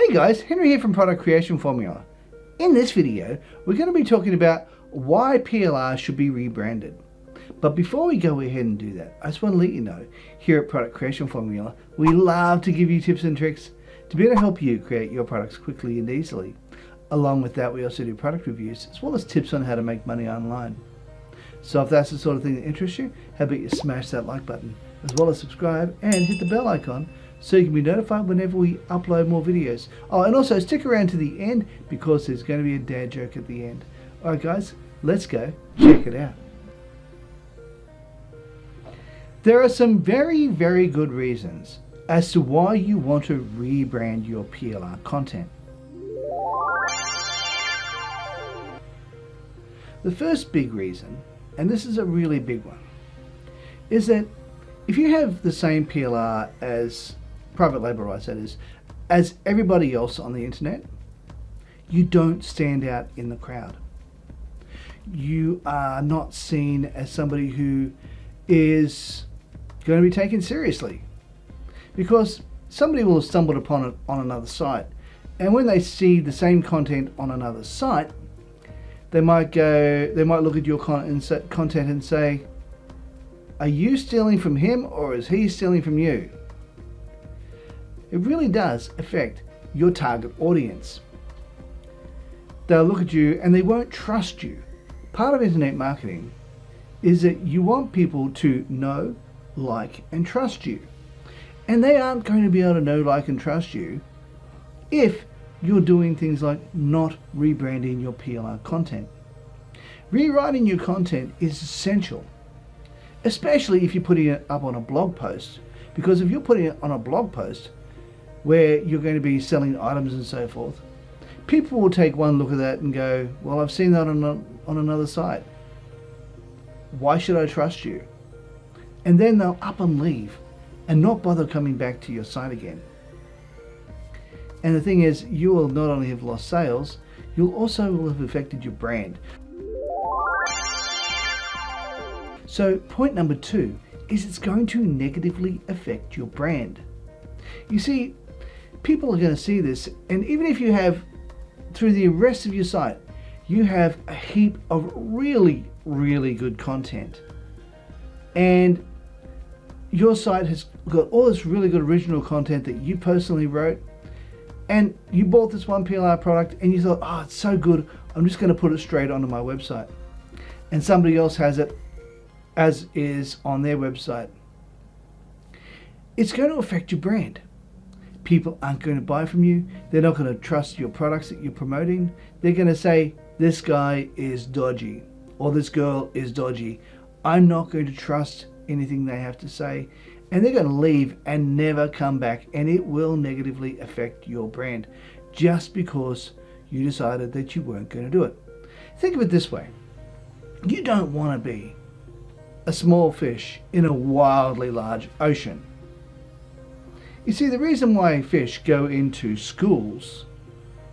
Hey guys, Henry here from Product Creation Formula. In this video, we're going to be talking about why PLR should be rebranded. But before we go ahead and do that, I just want to let you know, here at Product Creation Formula, we love to give you tips and tricks to be able to help you create your products quickly and easily. Along with that, we also do product reviews, as well as tips on how to make money online. So if that's the sort of thing that interests you, how about you smash that like button, as well as subscribe and hit the bell icon, so you can be notified whenever we upload more videos. Oh, and also stick around to the end because there's going to be a dad joke at the end. Alright guys, let's go check it out. There are some very, very good reasons as to why you want to rebrand your PLR content. The first big reason, and this is a really big one, is that if you have the same PLR as private label rights, that is, as everybody else on the internet, you don't stand out in the crowd. You are not seen as somebody who is going to be taken seriously, because somebody will have stumbled upon it on another site, and when they see the same content on another site, they might look at your content and say, are you stealing from him or is he stealing from you? It really does affect your target audience. They'll look at you and they won't trust you. Part of internet marketing is that you want people to know, like, and trust you. And they aren't going to be able to know, like, and trust you if you're doing things like not rebranding your PLR content. Rewriting your content is essential, especially if you're putting it up on a blog post, because if you're putting it on a blog post where you're going to be selling items and so forth, people will take one look at that and go, well, I've seen that on another site. Why should I trust you? And then they'll up and leave and not bother coming back to your site again. And the thing is, you will not only have lost sales, you'll also have affected your brand. So point number 2 is it's going to negatively affect your brand. You see, people are going to see this, and even if you have, through the rest of your site, you have a heap of really, really good content, and your site has got all this really good original content that you personally wrote, and you bought this one PLR product and you thought, oh, it's so good, I'm just going to put it straight onto my website. And somebody else has it as is on their website. It's going to affect your brand. People aren't going to buy from you. They're not going to trust your products that you're promoting. They're going to say, this guy is dodgy, or this girl is dodgy. I'm not going to trust anything they have to say. And they're going to leave and never come back, and it will negatively affect your brand just because you decided that you weren't going to do it. Think of it this way. You don't want to be a small fish in a wildly large ocean. You see, the reason why fish go into schools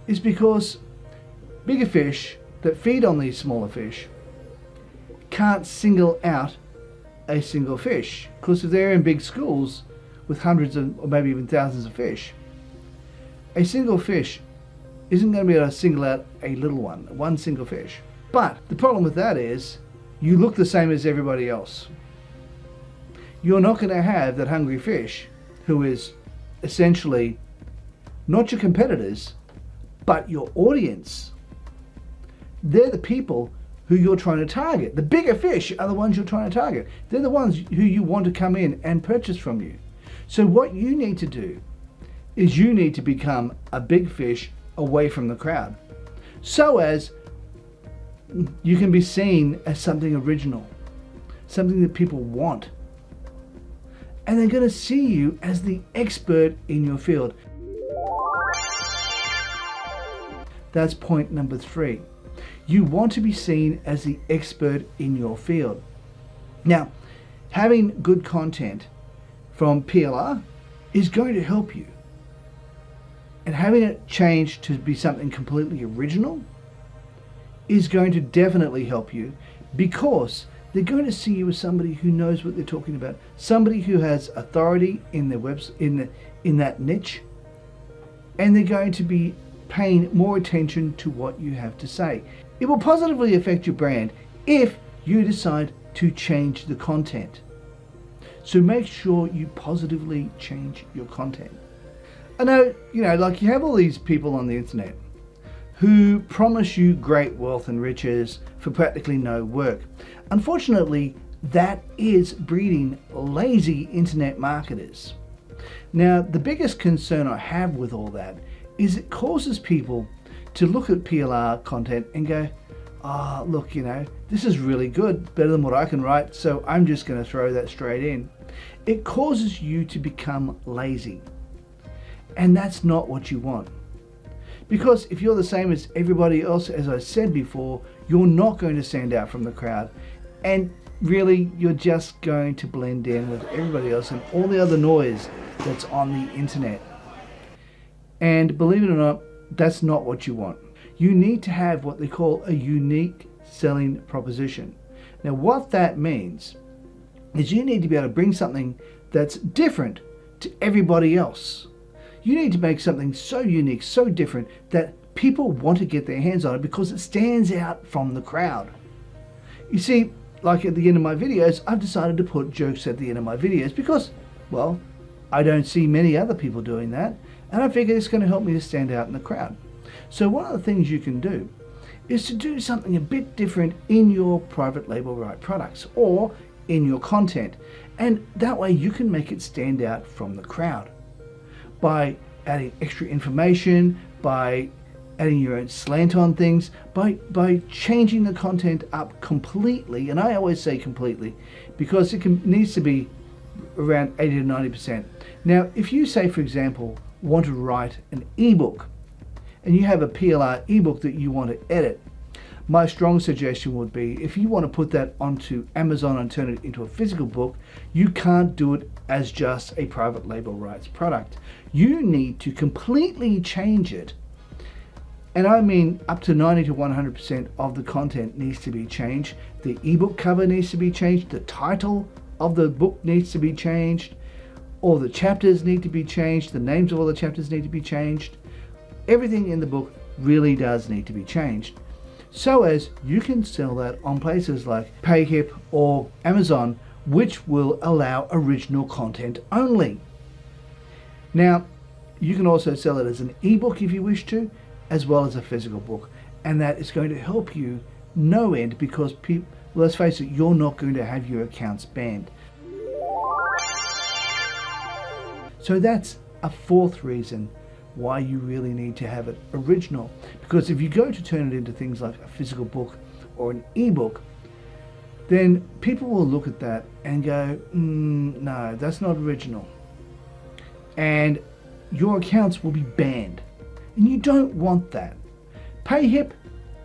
is because bigger fish that feed on these smaller fish can't single out a single fish, because if they're in big schools with hundreds of, or maybe even thousands of fish, a single fish isn't going to be able to single out a little one single fish. But the problem with that is you look the same as everybody else. You're not going to have that hungry fish who is essentially not your competitors but your audience. They're the people who you're trying to target. The bigger fish are the ones you're trying to target. They're the ones who you want to come in and purchase from you. So what you need to do is you need to become a big fish away from the crowd, so as you can be seen as something original, something that people want. And they're going to see you as the expert in your field. That's point number 3. You want to be seen as the expert in your field. Now, having good content from PLR is going to help you. And having it changed to be something completely original is going to definitely help you, because they're going to see you as somebody who knows what they're talking about, somebody who has authority in their in that niche, and they're going to be paying more attention to what you have to say. It will positively affect your brand if you decide to change the content. So make sure you positively change your content. I know, like you have all these people on the internet who promise you great wealth and riches for practically no work. Unfortunately, that is breeding lazy internet marketers. Now, the biggest concern I have with all that is it causes people to look at PLR content and go, look, this is really good, better than what I can write, so I'm just going to throw that straight in. It causes you to become lazy. And that's not what you want. Because if you're the same as everybody else, as I said before, you're not going to stand out from the crowd. And really, you're just going to blend in with everybody else and all the other noise that's on the internet. And believe it or not, that's not what you want. You need to have what they call a unique selling proposition. Now, what that means is you need to be able to bring something that's different to everybody else. You need to make something so unique, so different, that people want to get their hands on it because it stands out from the crowd. You see, like at the end of my videos, I've decided to put jokes at the end of my videos because, well, I don't see many other people doing that, and I figure it's going to help me to stand out in the crowd. So one of the things you can do is to do something a bit different in your private label right products or in your content, and that way you can make it stand out from the crowd by adding extra information, by adding your own slant on things, by changing the content up completely. And I always say completely because it needs to be around 80 to 90%. Now, if you say, for example, want to write an ebook and you have a PLR ebook that you want to edit, my strong suggestion would be if you want to put that onto Amazon and turn it into a physical book, you can't do it as just a private label rights product. You need to completely change it. And I mean up to 90 to 100% of the content needs to be changed. The ebook cover needs to be changed. The title of the book needs to be changed. All the chapters need to be changed. The names of all the chapters need to be changed. Everything in the book really does need to be changed, so as you can sell that on places like PayHip or Amazon, which will allow original content only. Now, you can also sell it as an ebook if you wish to, as well as a physical book, and that is going to help you no end because people, let's face it, you're not going to have your accounts banned. So that's a fourth reason why you really need to have it original, because if you go to turn it into things like a physical book or an ebook, then people will look at that and go, no, that's not original, and your accounts will be banned, and you don't want that. PayHip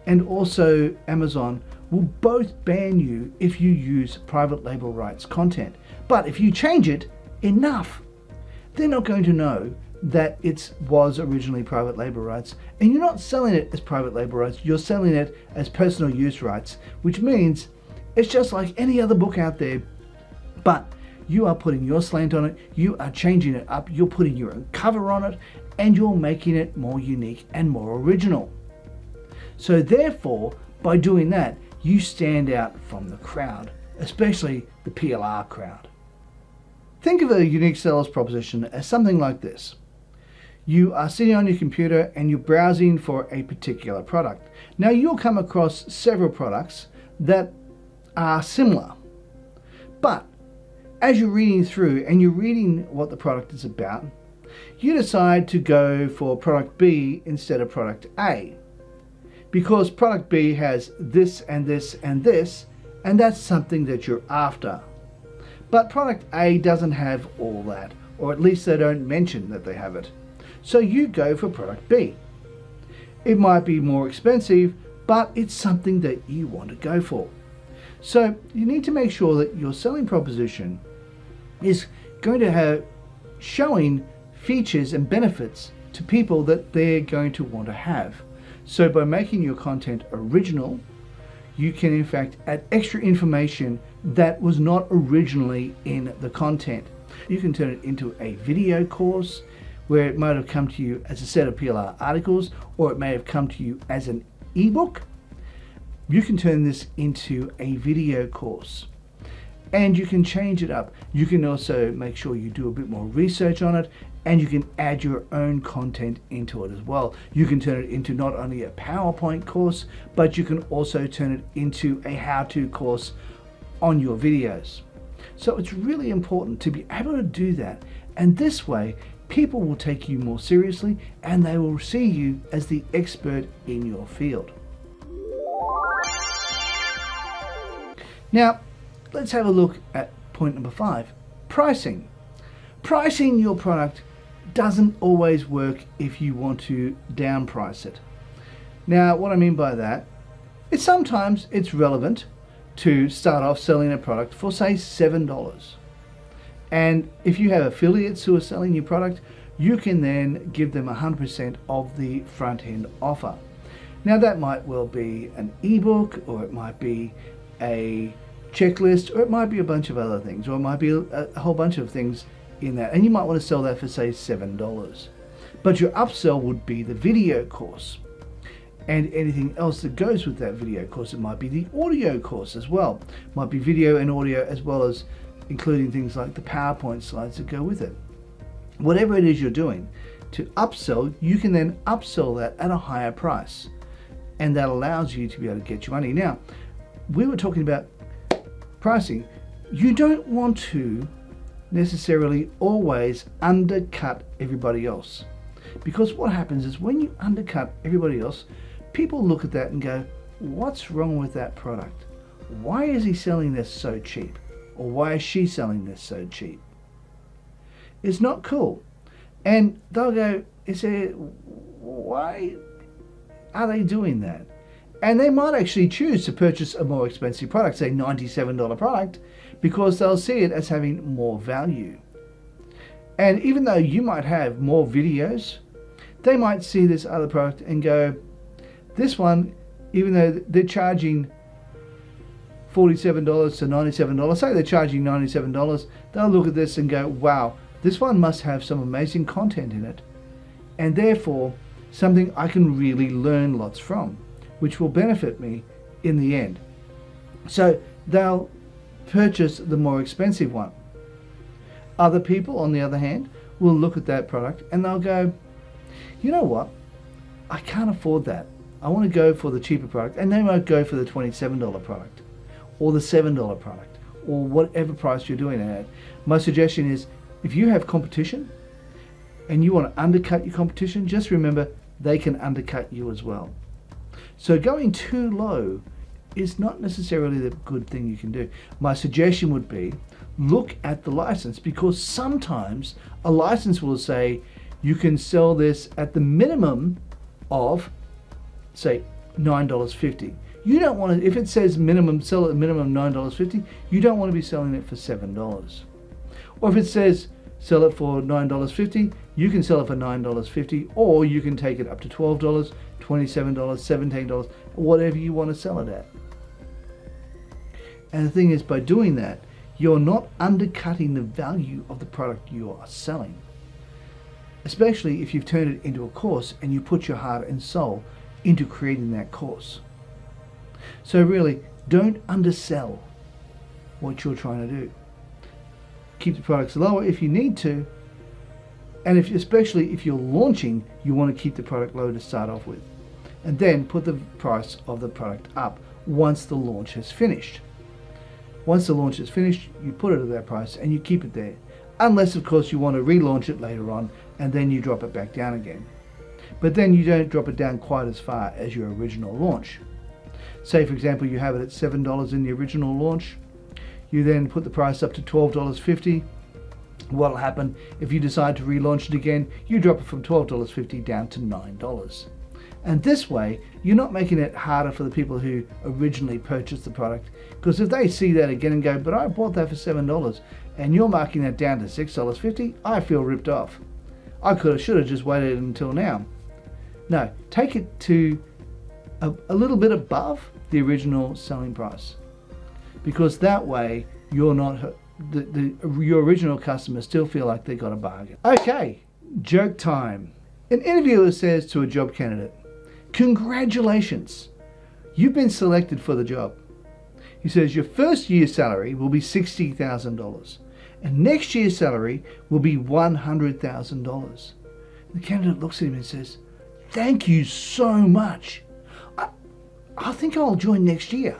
and also Amazon will both ban you if you use private label rights content, but if you change it enough, they're not going to know that it was originally private label rights, and you're not selling it as private label rights, you're selling it as personal use rights, which means it's just like any other book out there, but you are putting your slant on it, you are changing it up, you're putting your own cover on it, and you're making it more unique and more original. So therefore, by doing that, you stand out from the crowd, especially the PLR crowd. Think of a unique seller's proposition as something like this. You are sitting on your computer and you're browsing for a particular product. Now you'll come across several products that are similar, but as you're reading through and you're reading what the product is about, you decide to go for product B instead of product A, because product B has this and this and this, and that's something that you're after. But product A doesn't have all that, or at least they don't mention that they have it. So you go for product B. It might be more expensive, but it's something that you want to go for. So you need to make sure that your selling proposition is going to have showing features and benefits to people that they're going to want to have. So by making your content original, you can in fact add extra information that was not originally in the content. You can turn it into a video course where it might have come to you as a set of PLR articles, or it may have come to you as an ebook, you can turn this into a video course. And you can change it up. You can also make sure you do a bit more research on it, and you can add your own content into it as well. You can turn it into not only a PowerPoint course, but you can also turn it into a how-to course on your videos. So it's really important to be able to do that. And this way, people will take you more seriously, and they will see you as the expert in your field. Now, let's have a look at point number 5, pricing. Pricing your product doesn't always work if you want to downprice it. Now, what I mean by that is sometimes it's relevant to start off selling a product for, say, $7. And if you have affiliates who are selling your product, you can then give them 100% of the front end offer. Now, that might well be an ebook, or it might be a checklist, or it might be a bunch of other things, or it might be a whole bunch of things in that, and you might want to sell that for, say, $7. But your upsell would be the video course and anything else that goes with that video course. It might be the audio course as well. It might be video and audio, as well as including things like the PowerPoint slides that go with it. Whatever it is you're doing to upsell, you can then upsell that at a higher price, and that allows you to be able to get your money. Now, we were talking about pricing. You don't want to necessarily always undercut everybody else, because what happens is when you undercut everybody else, people look at that and go, what's wrong with that product? Why is he selling this so cheap? Or why is she selling this so cheap? It's not cool. And they'll go, why are they doing that? And they might actually choose to purchase a more expensive product, say $97 product, because they'll see it as having more value. And even though you might have more videos, they might see this other product and go, this one, even though they're charging $47 to $97, say they're charging $97, they'll look at this and go, wow, this one must have some amazing content in it, and therefore something I can really learn lots from, which will benefit me in the end. So they'll purchase the more expensive one. Other people, on the other hand, will look at that product and they'll go, you know what, I can't afford that. I want to go for the cheaper product, and they might go for the $27 product or the $7 product or whatever price you're doing it at. My suggestion is, if you have competition and you want to undercut your competition, just remember they can undercut you as well. So going too low is not necessarily the good thing you can do. My suggestion would be, look at the license, because sometimes a license will say you can sell this at the minimum of, say, $9.50. You don't want to, if it says minimum, sell at a minimum $9.50, you don't want to be selling it for $7. Or if it says sell it for $9.50, you can sell it for $9.50, or you can take it up to $12, $27, $17, whatever you want to sell it at. And the thing is, by doing that, you're not undercutting the value of the product you are selling, especially if you've turned it into a course and you put your heart and soul into creating that course. So really, don't undersell what you're trying to do. Keep the products lower if you need to, and especially if you're launching, you want to keep the product low to start off with, and then put the price of the product up once the launch has finished. Once the launch is finished, you put it at that price and you keep it there, unless of course you want to relaunch it later on and then you drop it back down again. But then you don't drop it down quite as far as your original launch. Say for example you have it at $7 in the original launch, you then put the price up to $12.50. What'll happen if you decide to relaunch it again, you drop it from $12.50 down to $9. And this way, you're not making it harder for the people who originally purchased the product, because if they see that again and go, but I bought that for $7 and you're marking that down to $6.50, I feel ripped off. I should have just waited until now. No, take it to a little bit above the original selling price, because that way you're not, your original customers still feel like they got a bargain. Okay, Joke time. An interviewer says to a job candidate, "Congratulations, you've been selected for the job." He says, "Your first year's salary will be $60,000 and next year's salary will be $100,000. The candidate looks at him and says, "Thank you so much. I think I'll join next year."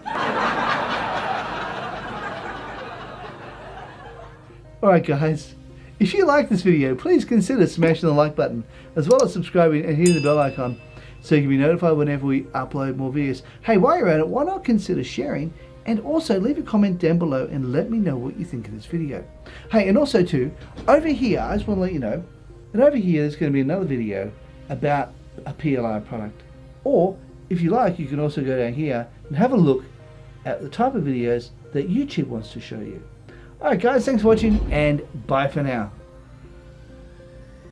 Alright guys, if you like this video, please consider smashing the like button, as well as subscribing and hitting the bell icon so you can be notified whenever we upload more videos. Hey, while you're at it, why not consider sharing, and also leave a comment down below and let me know what you think of this video. Hey, and also too, over here, I just want to let you know that over here there's going to be another video about a PLR product. Or, if you like, you can also go down here and have a look at the type of videos that YouTube wants to show you. Alright guys, thanks for watching and bye for now.